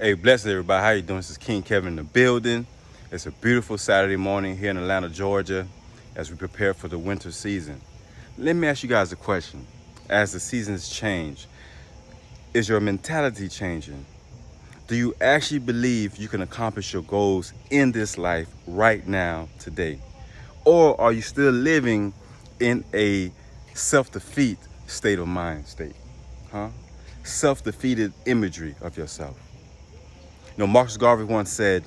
Hey, bless everybody. How you doing? This is King Kevin in the building. It's a beautiful Saturday morning here in Atlanta, Georgia, as we prepare for the winter season. Let me ask you guys a question. As the seasons change, is your mentality changing? Do you actually believe you can accomplish your goals in this life right now, today? Or are you still living in a self-defeat state of mind state? Self-defeated imagery of yourself. Marcus Garvey once said,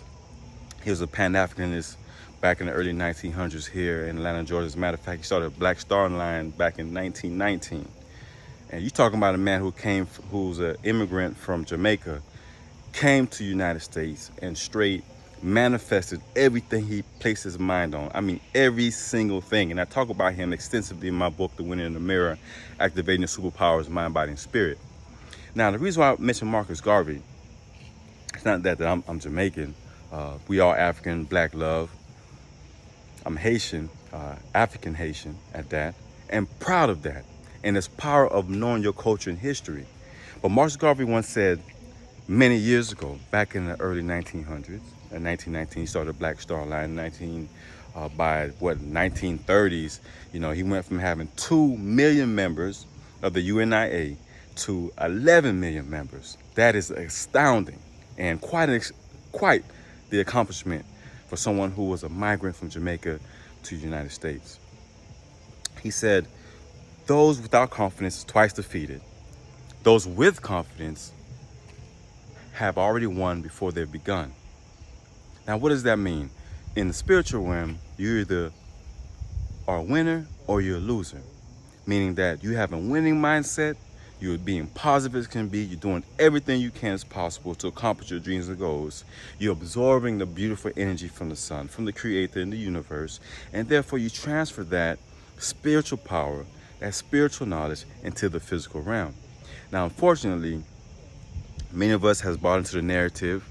he was a Pan-Africanist back in the early 1900s here in Atlanta, Georgia. As a matter of fact, he started Black Star Line back in 1919. And you're talking about a man who's an immigrant from Jamaica, came to the United States and straight manifested everything he placed his mind on. I mean, every single thing. And I talk about him extensively in my book, The Winner in the Mirror, Activating the Superpowers of Mind, Body, and Spirit. Now, the reason why I mentioned Marcus Garvey, it's not that I'm Jamaican. We are African, black love. I'm Haitian, African Haitian at that, and proud of that. And it's power of knowing your culture and history. But Marcus Garvey once said many years ago, back in the early 1900s, in 1919, he started Black Star Line. By 1930s, he went from having 2 million members of the UNIA to 11 million members. That is astounding and quite the accomplishment for someone who was a migrant from Jamaica to the United States. He said, those without confidence is twice defeated. Those with confidence have already won before they've begun. Now, what does that mean? In the spiritual realm, you either are a winner or you're a loser, meaning that you have a winning mindset, you're being positive as can be, you're doing everything you can as possible to accomplish your dreams and goals. You're absorbing the beautiful energy from the sun, from the creator in the universe, and therefore you transfer that spiritual power, that spiritual knowledge into the physical realm. Now, unfortunately, many of us has bought into the narrative,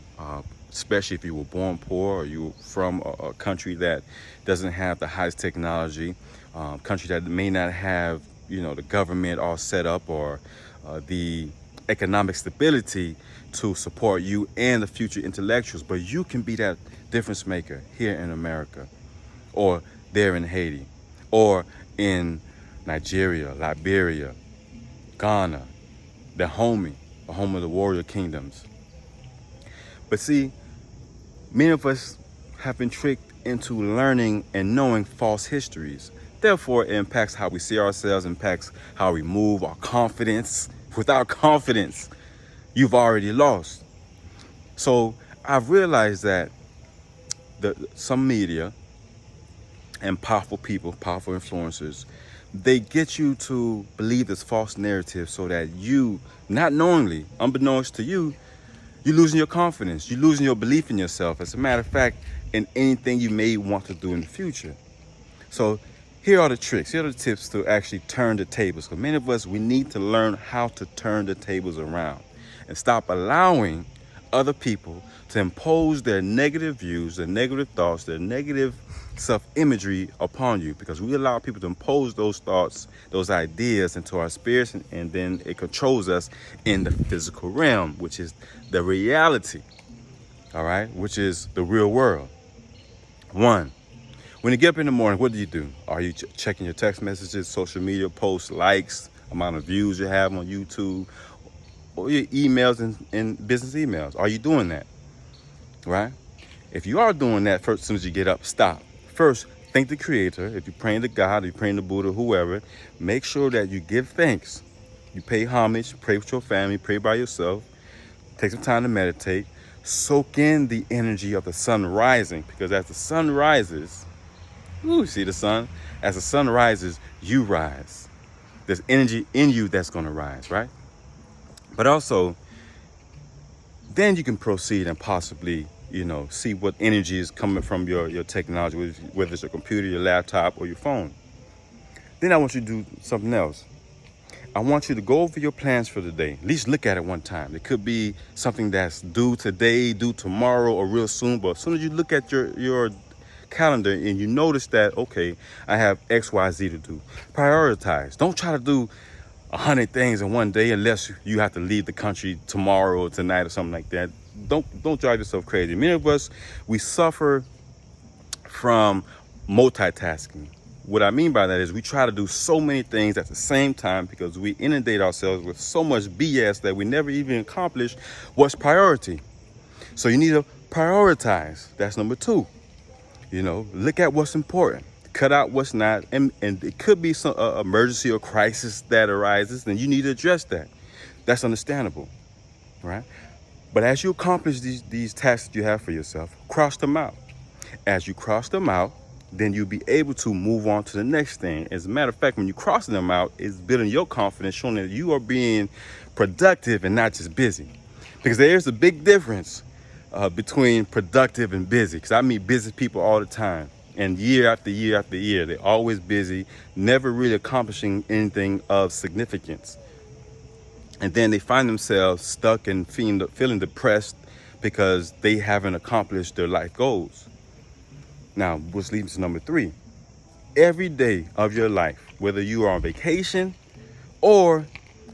especially if you were born poor or you're from a country that doesn't have the highest technology, country that may not have the government all set up or the economic stability to support you and the future intellectuals. But you can be that difference maker here in America, or there in Haiti, or in Nigeria, Liberia, Ghana, the home of the warrior kingdoms. But see, many of us have been tricked into learning and knowing false histories. Therefore, it impacts how we see ourselves, impacts how we move, our confidence. Without confidence, you've already lost. So I've realized that some media and powerful people, powerful influencers, they get you to believe this false narrative so that you, not knowingly, unbeknownst to you, you're losing your confidence. You're losing your belief in yourself. As a matter of fact, in anything you may want to do in the future. So here are the tricks. Here are the tips to actually turn the tables. Because many of us, we need to learn how to turn the tables around and stop allowing other people to impose their negative views, their negative thoughts, their negative self-imagery upon you. Because we allow people to impose those thoughts, those ideas into our spirits, and then it controls us in the physical realm, which is the reality, all right, which is the real world. One, when you get up in the morning, what do? Are you checking your text messages, social media posts, likes, amount of views you have on YouTube, or your emails and business emails? Are you doing that? Right? If you are doing that, first, as soon as you get up, stop. First, thank the Creator. If you're praying to God, or you're praying to Buddha, whoever, make sure that you give thanks. You pay homage, pray with your family, pray by yourself. Take some time to meditate. Soak in the energy of the sun rising, because as the sun rises, see the sun? As the sun rises, you rise. There's energy in you that's going to rise, right? But also, then you can proceed and possibly, see what energy is coming from your technology, whether it's your computer, your laptop, or your phone. Then I want you to do something else. I want you to go over your plans for the day. At least look at it one time. It could be something that's due today, due tomorrow, or real soon. But as soon as you look at your calendar and you notice that, okay, I have X, Y, Z to do, prioritize. Don't try to do 100 things in one day unless you have to leave the country tomorrow or tonight or something like that. don't drive yourself crazy. Many of us, we suffer from multitasking. What I mean by that is we try to do so many things at the same time because we inundate ourselves with so much BS that we never even accomplish what's priority. So you need to prioritize. That's number 2. Look at what's important, cut out what's not, and it could be some emergency or crisis that arises, then you need to address that. That's understandable, right? But as you accomplish these tasks that you have for yourself, cross them out. As you cross them out, then you'll be able to move on to the next thing. As a matter of fact, when you cross them out, it's building your confidence, showing that you are being productive and not just busy. Because there's a big difference between productive and busy. Because I meet busy people all the time. And year after year after year, they're always busy, never really accomplishing anything of significance. And then they find themselves stuck and feeling depressed because they haven't accomplished their life goals. Now, which leads to number 3. Every day of your life, whether you are on vacation or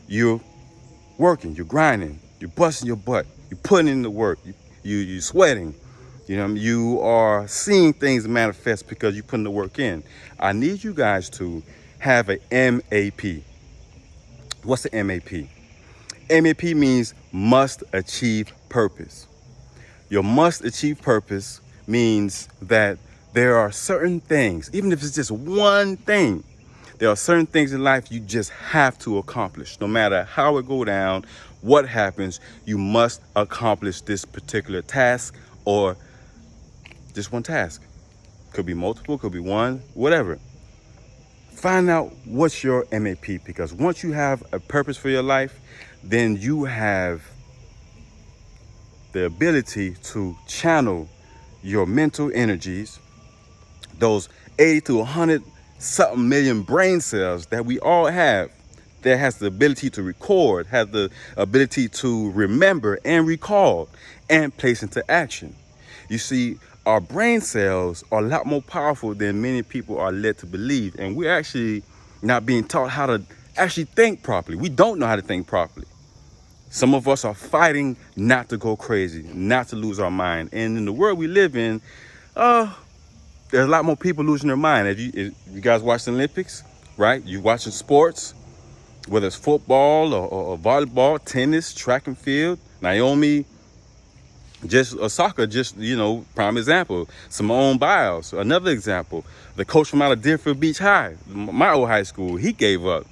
you're working, you're grinding, you're busting your butt, you're putting in the work, you're sweating, you are seeing things manifest because you're putting the work in. I need you guys to have a MAP. What's the MAP? MAP means must achieve purpose. Your must achieve purpose means that there are certain things, even if it's just one thing, there are certain things in life you just have to accomplish. No matter how it go down, what happens, you must accomplish this particular task or just one task. Could be multiple, could be one, whatever. Find out what's your MAP, because once you have a purpose for your life, then you have the ability to channel your mental energies, those 80 to 100 something million brain cells that we all have, that has the ability to record, has the ability to remember and recall and place into action. You see, our brain cells are a lot more powerful than many people are led to believe. And we're actually not being taught how to actually think properly. We don't know how to think properly. Some of us are fighting not to go crazy, not to lose our mind. And in the world we live in, there's a lot more people losing their mind. If you guys watch the Olympics, right? You watching sports, whether it's football or volleyball, tennis, track and field. Naomi, soccer, prime example. Simone Biles, another example. The coach from out of Deerfield Beach High, my old high school, he gave up.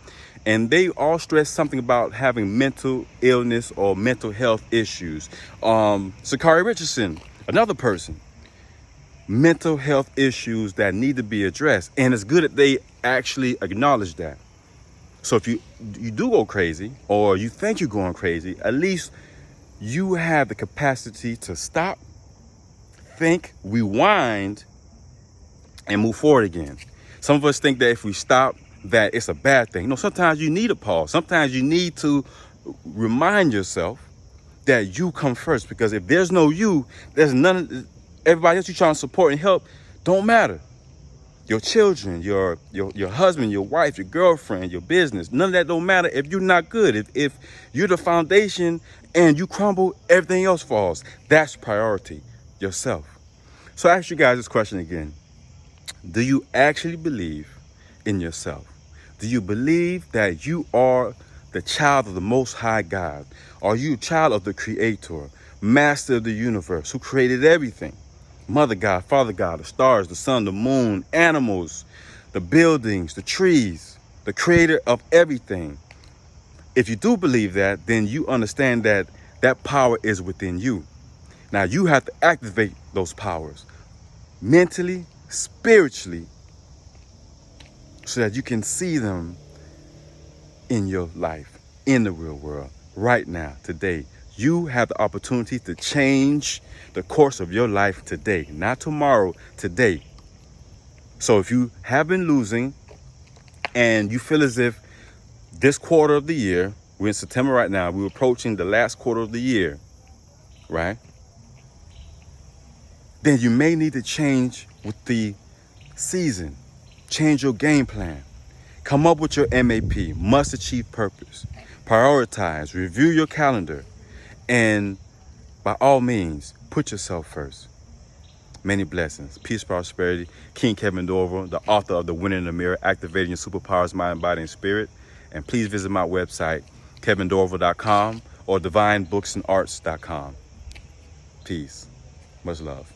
And they all stress something about having mental illness or mental health issues. Sakari Richardson, another person. Mental health issues that need to be addressed. And it's good that they actually acknowledge that. So if you do go crazy or you think you're going crazy, at least you have the capacity to stop, think, rewind, and move forward again. Some of us think that if we stop, that it's a bad thing. No, sometimes you need a pause. Sometimes you need to remind yourself that you come first, because if there's no you, there's none. Everybody else you're trying to support and help don't matter. Your children, your husband, your wife, your girlfriend, your business, none of that don't matter if you're not good. If you're the foundation and you crumble, everything else falls. That's priority, yourself. So I ask you guys this question again. Do you actually believe in yourself? Do you believe that you are the child of the Most High God? Are you a child of the Creator, Master of the universe, who created everything? Mother God, Father God, the stars, the sun, the moon, animals, the buildings, the trees, the creator of everything. If you do believe that, then you understand that that power is within you. Now you have to activate those powers mentally, spiritually, so that you can see them in your life, in the real world, right now, today. You have the opportunity to change the course of your life today, not tomorrow, today. So if you have been losing and you feel as if this quarter of the year, we're in September right now, we're approaching the last quarter of the year, right? Then you may need to change with the season. Change your game plan. Come up with your MAP, must achieve purpose. Prioritize, review your calendar, and By all means, put yourself first. Many blessings. Peace, prosperity. King Kevin Dorival, the author of The Winner in the Mirror, Activating Your Superpowers, Mind, Body, and Spirit. And please visit my website, KevinDorival.com or DivineBooksandArts.com. Peace. Much love.